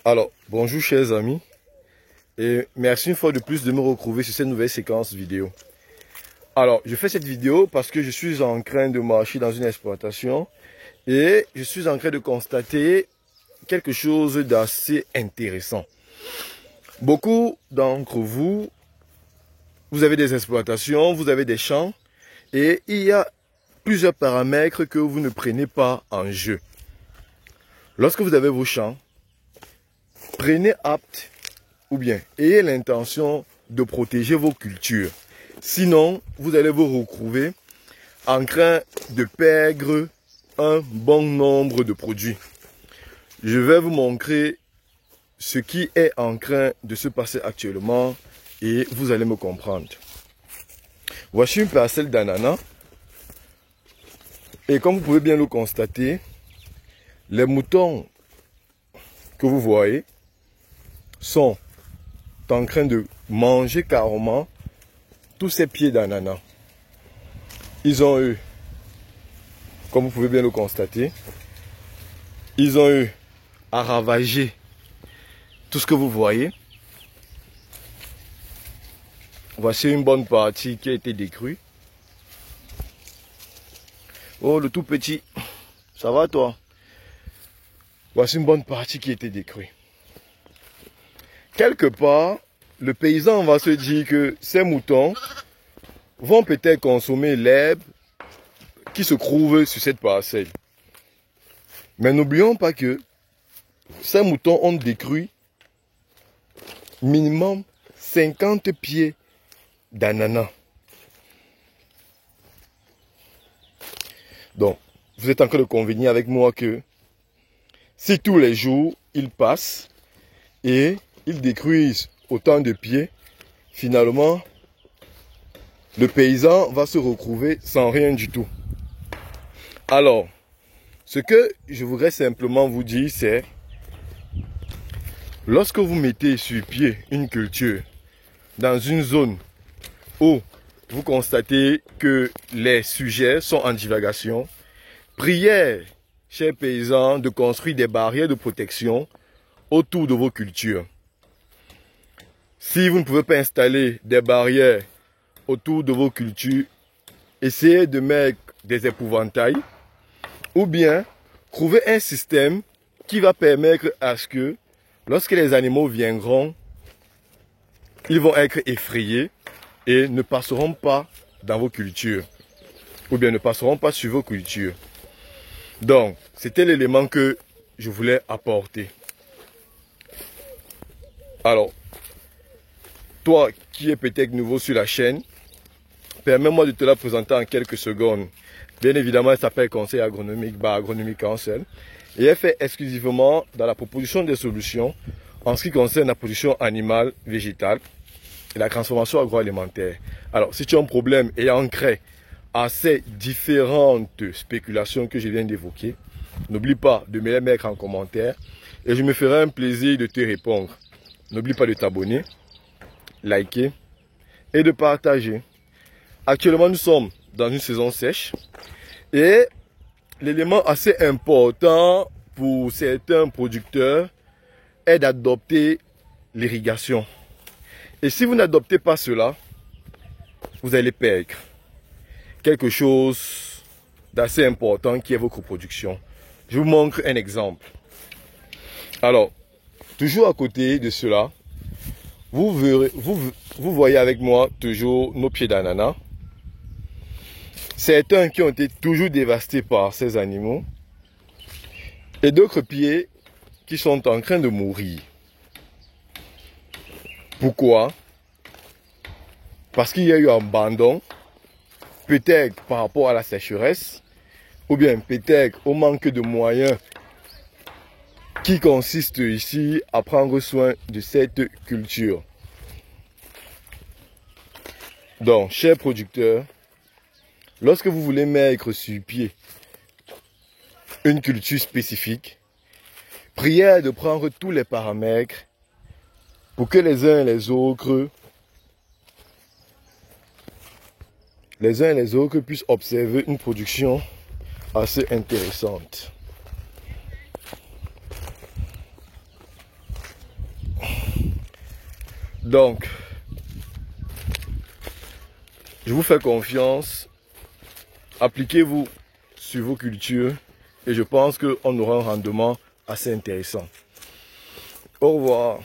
Alors, bonjour chers amis, et merci une fois de plus de me retrouver sur cette nouvelle séquence vidéo. Alors, je fais cette vidéo parce que je suis en train de marcher dans une exploitation et je suis en train de constater quelque chose d'assez intéressant. Beaucoup d'entre vous, vous avez des exploitations, vous avez des champs et il y a plusieurs paramètres que vous ne prenez pas en jeu. Lorsque vous avez vos champs, prenez apte ou bien ayez l'intention de protéger vos cultures. Sinon, vous allez vous retrouver en train de perdre un bon nombre de produits. Je vais vous montrer ce qui est en train de se passer actuellement et vous allez me comprendre. Voici une parcelle d'ananas. Et comme vous pouvez bien le constater, les moutons que vous voyez sont en train de manger carrément tous ces pieds d'ananas. Ils ont eu, comme vous pouvez bien le constater, ils ont eu à ravager tout ce que vous voyez. Voici une bonne partie qui a été détruite. Oh, le tout petit, ça va toi? Voici une bonne partie qui a été détruite. Quelque part, le paysan va se dire que ces moutons vont peut-être consommer l'herbe qui se trouve sur cette parcelle. Mais n'oublions pas que ces moutons ont détruit minimum 50 pieds d'ananas. Donc, vous êtes en train de convenir avec moi que si tous les jours ils passent et ils détruisent autant de pieds, finalement, le paysan va se retrouver sans rien du tout. Alors, ce que je voudrais simplement vous dire, c'est lorsque vous mettez sur pied une culture dans une zone où vous constatez que les sujets sont en divagation, priez, chers paysans, de construire des barrières de protection autour de vos cultures. Si vous ne pouvez pas installer des barrières autour de vos cultures, essayez de mettre des épouvantails ou bien trouver un système qui va permettre à ce que lorsque les animaux viendront, ils vont être effrayés et ne passeront pas dans vos cultures ou bien ne passeront pas sur vos cultures. Donc, c'était l'élément que je voulais apporter. Alors, toi qui es peut-être nouveau sur la chaîne, permets-moi de te la présenter en quelques secondes. Bien évidemment, elle s'appelle Conseil agronomique Agronomie Council et elle fait exclusivement dans la proposition des solutions en ce qui concerne la production animale, végétale et la transformation agroalimentaire. Alors, si tu as un problème ayant trait à ces différentes spéculations que je viens d'évoquer, n'oublie pas de me les mettre en commentaire et je me ferai un plaisir de te répondre. N'oublie pas de t'abonner, liker et de partager. Actuellement, nous sommes dans une saison sèche et l'élément assez important pour certains producteurs est d'adopter l'irrigation. Et si vous n'adoptez pas cela, vous allez perdre quelque chose d'assez important qui est votre production. Je vous montre un exemple. Alors, toujours à côté de cela, vous voyez avec moi toujours nos pieds d'ananas. Certains qui ont été toujours dévastés par ces animaux. Et d'autres pieds qui sont en train de mourir. Pourquoi? Parce qu'il y a eu un abandon, peut-être par rapport à la sécheresse, ou bien peut-être au manque de moyens qui consiste ici à prendre soin de cette culture. Donc, chers producteurs, lorsque vous voulez mettre sur pied une culture spécifique, priez de prendre tous les paramètres pour que les uns et les autres puissent observer une production assez intéressante. Donc, je vous fais confiance. Appliquez-vous sur vos cultures et je pense qu'on aura un rendement assez intéressant. Au revoir.